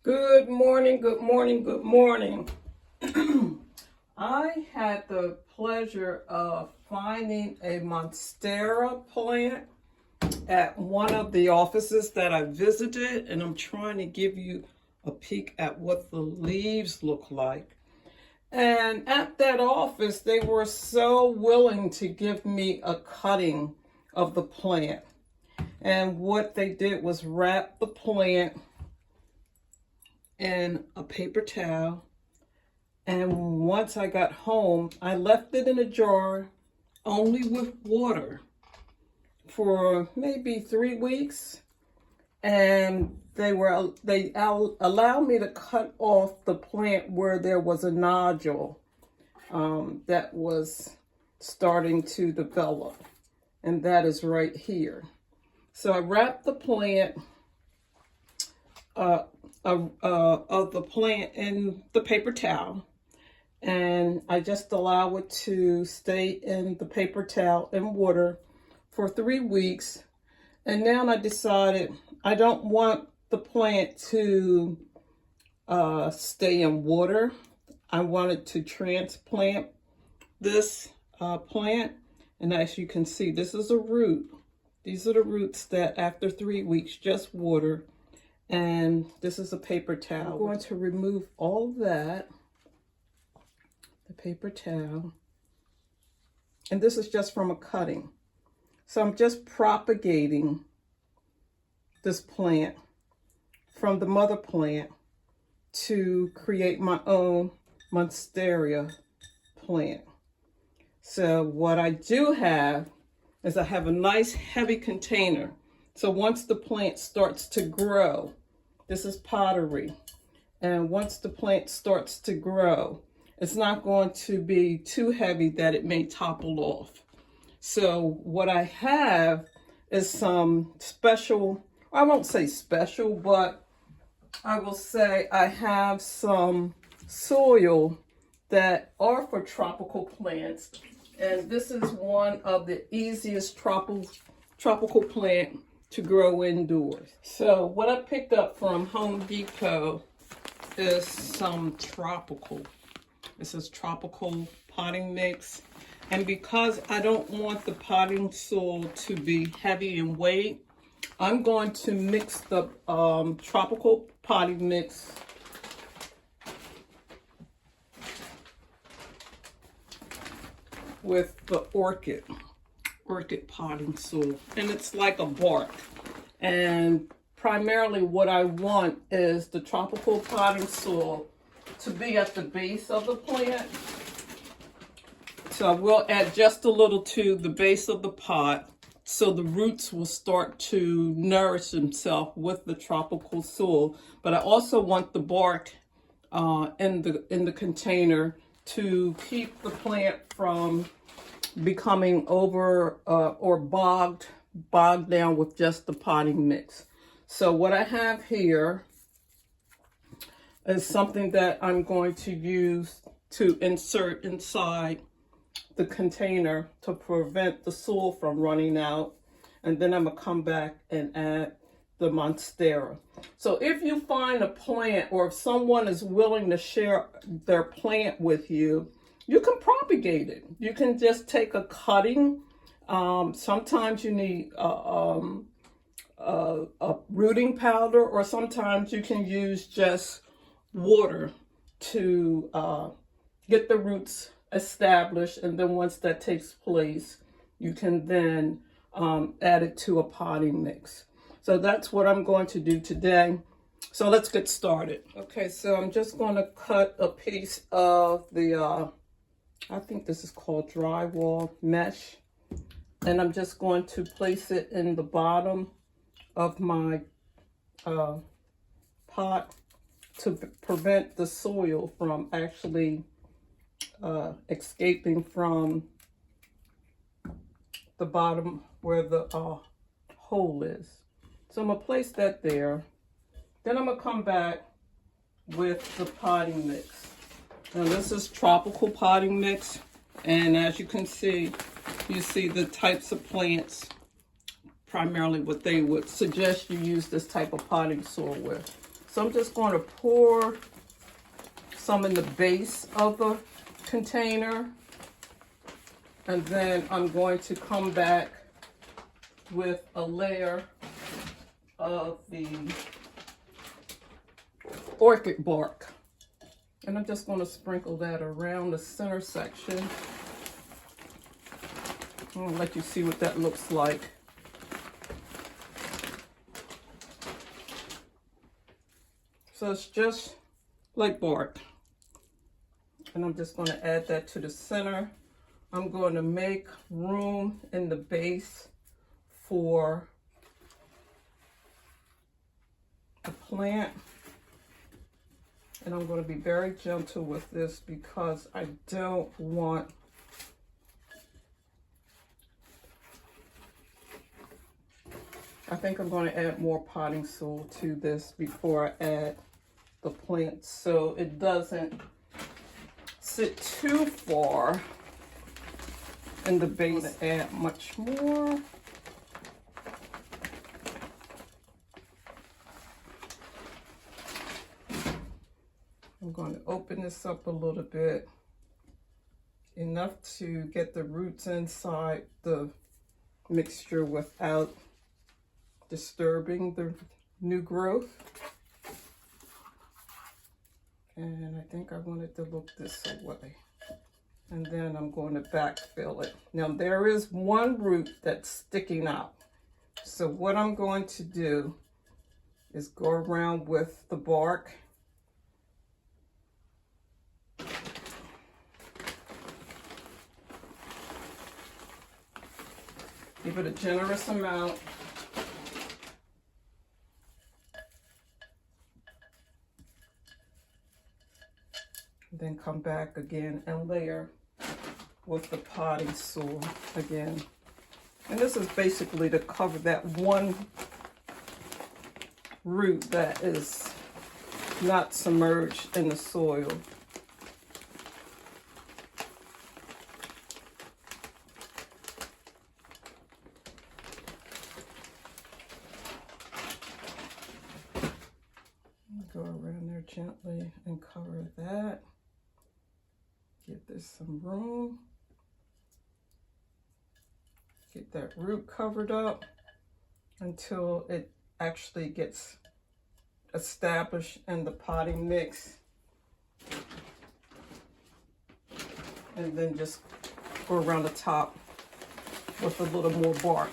Good morning, good morning, good morning. I had the pleasure of finding a Monstera plant at one of the offices that I visited, and I'm trying to give you a peek at what the leaves look like. And at that office, they were so willing to give me a cutting of the plant. And what they did was wrap the plant in a paper towel, and once I got home I left it in a jar only with water for maybe 3 weeks, and they allowed me to cut off the plant where there was a nodule that was starting to develop, and that is right here. So I wrapped the plant of the plant in the paper towel, and I just allow it to stay in the paper towel in water for 3 weeks. And now I decided I don't want the plant to stay in water. I wanted to transplant this plant, and as you can see, this is a root. These are the roots that after 3 weeks, just water. And this is a paper towel. I'm going to remove all of that, the paper towel. And this is just from a cutting. So I'm just propagating this plant from the mother plant to create my own Monstera plant. So what I do have is I have a nice heavy container. So once the plant starts to grow, this is pottery, and once the plant starts to grow, it's not going to be too heavy that it may topple off. So what I have is some special, I won't say special, but I will say I have some soil that are for tropical plants, and this is one of the easiest tropical plant to grow indoors. So what I picked up from Home Depot is some tropical. This is tropical potting mix. And because I don't want the potting soil to be heavy in weight, I'm going to mix the tropical potting mix with the orchid potting soil, and it's like a bark. And primarily what I want is the tropical potting soil to be at the base of the plant. So I will add just a little to the base of the pot so the roots will start to nourish themselves with the tropical soil. But I also want the bark in the container to keep the plant from becoming over or bogged down with just the potting mix. So what I have here is something that I'm going to use to insert inside the container to prevent the soil from running out, and then I'm gonna come back and add the Monstera. So if you find a plant, or if someone is willing to share their plant with you, you can propagate it. You can just take a cutting. Sometimes you need a rooting powder, or sometimes you can use just water to get the roots established. And then once that takes place, you can then add it to a potting mix. So that's what I'm going to do today. So let's get started. Okay, so I'm just going to cut a piece of the I think this is called drywall mesh, and I'm just going to place it in the bottom of my pot to prevent the soil from actually escaping from the bottom where the hole is. So I'm going to place that there. Then I'm going to come back with the potting mix. Now this is tropical potting mix, and as you can see, you see the types of plants, primarily what they would suggest you use this type of potting soil with. So I'm just going to pour some in the base of the container. And then I'm going to come back with a layer of the orchid bark. And I'm just going to sprinkle that around the center section. I'm going to let you see what that looks like. So it's just like bark. And I'm just going to add that to the center. I'm going to make room in the base for the plant. And I'm going to be very gentle with this because I don't want I think I'm going to add more potting soil to this before I add the plant so it doesn't sit too far in the base. Add much more. I'm going to open this up a little bit, enough to get the roots inside the mixture without disturbing the new growth. And I think I want it to look this way. And then I'm going to backfill it. Now there is one root that's sticking out. So what I'm going to do is go around with the bark. Give it a generous amount. Then come back again and layer with the potting soil again. And this is basically to cover that one root that is not submerged in the soil. Go around there gently and cover that. Give this some room. Get that root covered up until it actually gets established in the potting mix. And then just go around the top with a little more bark.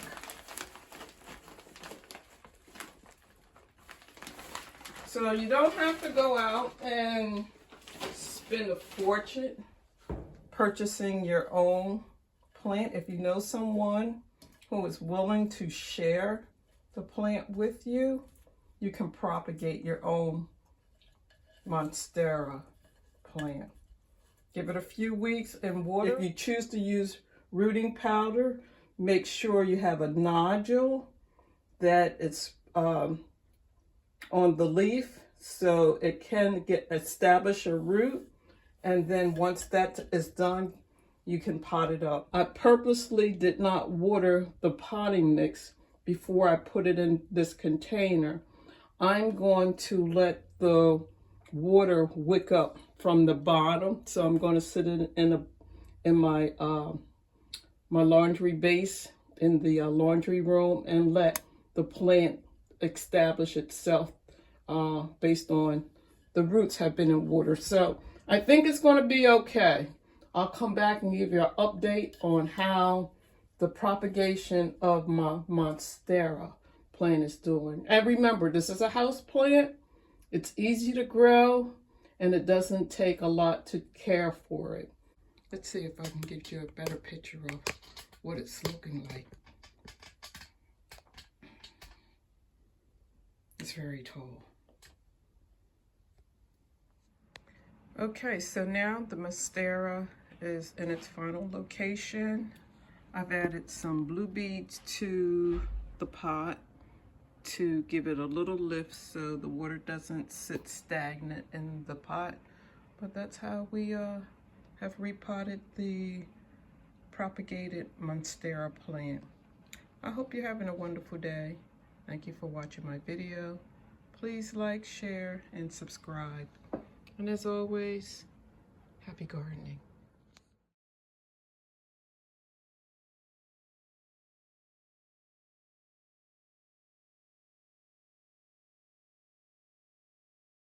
So you don't have to go out and spend a fortune purchasing your own plant. If you know someone who is willing to share the plant with you, you can propagate your own Monstera plant. Give it a few weeks in water. If you choose to use rooting powder, make sure you have a nodule that is on the leaf so it can establish a root. And then once that is done, you can pot it up. I purposely did not water the potting mix before I put it in this container. I'm going to let the water wick up from the bottom. So I'm going to sit in my my laundry base in the laundry room and let the plant establish itself based on the roots have been in water. So I think it's going to be okay. I'll come back and give you an update on how the propagation of my Monstera plant is doing. And remember, this is a house plant. It's easy to grow and it doesn't take a lot to care for it. Let's see if I can get you a better picture of what it's looking like. It's very tall. Okay, so now the Monstera is in its final location. I've added some blue beads to the pot to give it a little lift so the water doesn't sit stagnant in the pot. But that's how we have repotted the propagated Monstera plant. I hope you're having a wonderful day. Thank you for watching my video. Please like, share, and subscribe. And as always, happy gardening.